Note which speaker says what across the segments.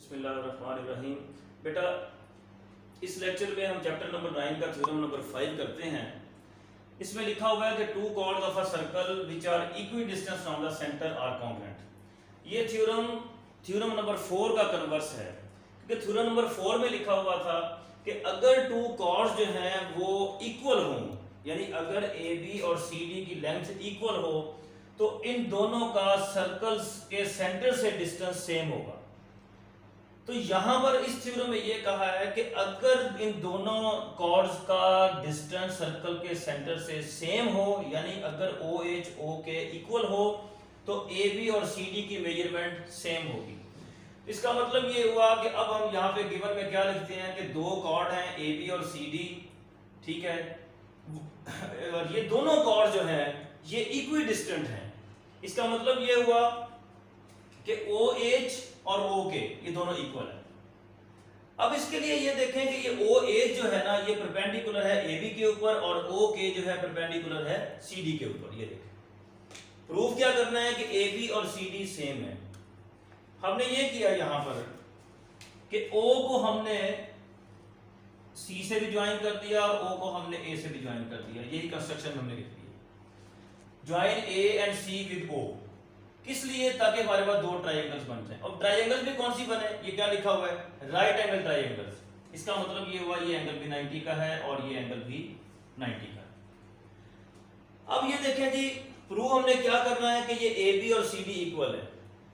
Speaker 1: बिस्मिल्लाहिर्रहमानिर्रहीम। बेटा, इस लेक्चर में हम चैप्टर नंबर 9 का थ्योरम नंबर 5 करते हैं। इसमें लिखा हुआ है कि two chords of a circle which are equidistant from the centre are congruent. ये थ्योरम नंबर 4 का कन्वर्स है, क्योंकि थ्योरम नंबर 4 में लिखा हुआ था कि अगर टू कॉर्ड्स जो हैं वो इक्वल हों, यानी अगर ए बी और सी डी की लेंथ इक्वल हो तो इन दोनों का सर्कल्स के सेंटर से डिस्टेंस सेम होगा। तो यहां पर इस थ्योरम में ये कहा है कि अगर इन दोनों कॉर्ड्स का डिस्टेंस सर्कल के सेंटर से सेम हो, यानी अगर ओ एच ओ के इक्वल हो, तो ए बी और सी डी की मेजरमेंट सेम होगी। इसका मतलब ये हुआ कि अब हम यहाँ पे गिवन में क्या लिखते हैं कि दो कॉर्ड हैं ए बी और सी डी, ठीक है, और ये दोनों कॉर्ड जो हैं ये इक्वी डिस्टेंट हैं। इसका मतलब ये हुआ कि ओ एच और ओ के ये दोनों इक्वल है। अब इसके लिए ये देखें कि ये ओ एच जो है ना, ये परपेंडिकुलर है ए बी के ऊपर, और ओ के जो है परपेंडिकुलर है सी डी के ऊपर। ये देखें, प्रूफ क्या करना है कि ए बी और सी डी सेम है। हमने ये किया यहां पर कि ओ को हमने सी से भी ज्वाइन कर दिया और ओ को हमने ए से भी ज्वाइन कर दिया। यही कंस्ट्रक्शन हमने लिख दी, join A and C with O. किस लिए? ताकि हमारे पास दो ट्रायंगल्स बन जाए। अब ट्रायंगल भी कौन सी बने? ये क्या लिखा हुआ है? Right angle triangles. इसका मतलब ये हुआ ये एंगल भी 90 का है और ये एंगल भी 90 का है। अब ये देखें जी, प्रूफ हमने क्या करना है कि ये ए बी और सी डी इक्वल है।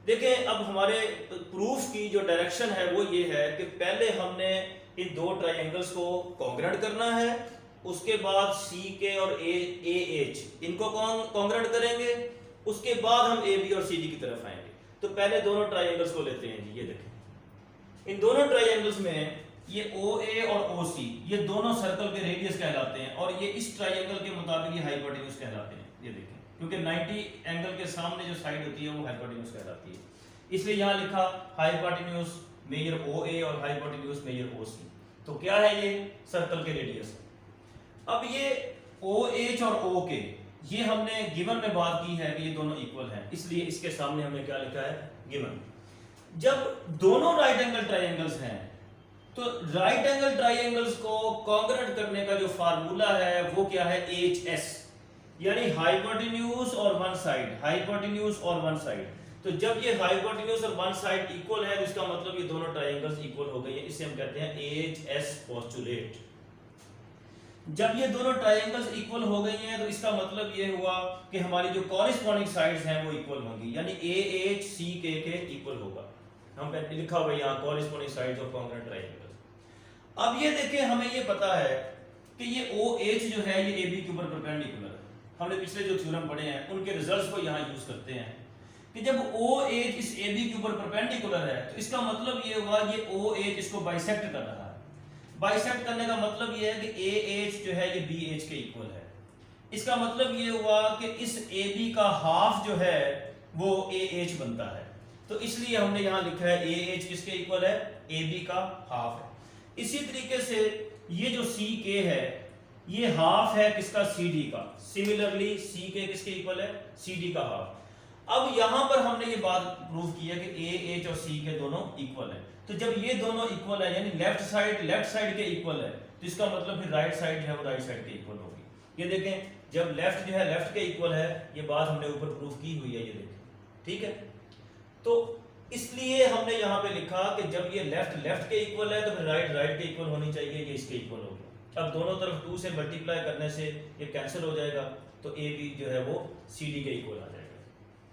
Speaker 1: देखें, अब हमारे प्रूफ की जो डायरेक्शन है वो ये है कि पहले हमने इन दो ट्रायंगल्स को कॉन्ग्रुएंट करना है, उसके बाद सी के और ए एच इनको कॉन्ग्रुएंट करेंगे, उसके बाद हम ए बी और सी डी की तरफ आएंगे। तो पहले दोनों ट्रायंगल्स को लेते हैं जी। ये देखें, इन दोनों ट्रायंगल्स में ये ओ ए और ओ सी ये दोनों सर्कल के रेडियस कहलाते हैं, और ये इस ट्रायंगल के मुताबिक ये हाइपोटेन्यूज कहलाते हैं। ये देखें, क्योंकि 90 एंगल के सामने जो साइड होती है वो हाइपोटेन्यूज कहलाती है, इसलिए यहां लिखा हाइपोटेन्यूज मेजर ओ ए और हाइपोटेन्यूज मेजर ओ सी। तो क्या है? ये सर्कल के रेडियस। अब ये ओ एच और ओ के ये हमने गिवन में बात की है कि ये दोनों इक्वल हैं, इसलिए इसके सामने हमने क्या लिखा है? गिवन। जब दोनों राइट एंगल ट्रायंगल्स हैं तो राइट एंगल ट्रायंगल्स को कॉन्ग्रुएंट करने का जो फार्मूला है वो क्या है? एच एस, यानी हाइपोटेन्यूज और वन साइड, हाइपोटेन्यूज और वन साइड। तो जब ये हाइपोटेन्यूज और वन साइड इक्वल है तो इसका मतलब ये दोनों ट्रायंगल्स इक्वल हो गए हैं। इसे हम कहते हैं एच एस पोस्टुलेट। जब ये दोनों ट्रायंगल्स इक्वल हो गई हैं तो इसका मतलब ये हुआ कि हमारी जो कॉरेस्पॉन्डिंग साइड्स हैं वो इक्वल होंगी, यानी ए एच सी के इक्वल होगा। हम लिखा हुआ है यहाँ corresponding sides of congruent triangles. अब ये देखें, हमें ये पता है कि ये ओ एच जो है ये ए बी के ऊपर परपेंडिकुलर है। हमने पिछले जो थ्योरम पढ़े हैं उनके रिजल्ट्स को यहाँ यूज करते हैं कि जब ओ एच इस ए बी के ऊपर परपेंडिकुलर है तो इसका मतलब ये हुआ ये ओ एच इसको बाइसेक्ट कर रहा है। बाइसेक्ट करने का मतलब ये है कि ए एच जो है ये बी एच के इक्वल है। इसका मतलब ये हुआ कि इस ए बी का हाफ जो है वो ए एच बनता है। तो इसलिए हमने यहाँ लिखा है ए एच किसके इक्वल है? ए बी का हाफ है। इसी तरीके से ये जो सी के है ये हाफ है किसका? सी डी का। सिमिलरली सी के किसके इक्वल है? सी डी का हाफ। अब यहां पर हमने ये बात प्रूव की है कि ए एच और सी के दोनों इक्वल है। तो जब ये दोनों इक्वल है, यानी लेफ्ट साइड के इक्वल है, तो इसका मतलब फिर राइट साइड जो है वो राइट साइड के इक्वल होगी। ये देखें, जब लेफ्ट जो है लेफ्ट के इक्वल है, ये बात हमने ऊपर प्रूव की हुई है। ये देखें, ठीक है। तो इसलिए हमने यहाँ पे लिखा कि जब ये लेफ्ट के इक्वल है तो फिर राइट के इक्वल होनी चाहिए, ये इसके इक्वल हो गया। अब दोनों तरफ 2 से मल्टीप्लाई करने से ये कैंसिल हो जाएगा, तो ए बी जो है वो सी डी के इक्वल आ जाएगा।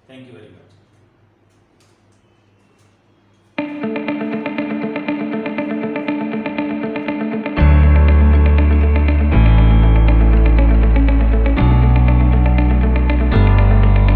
Speaker 1: Thank you very much.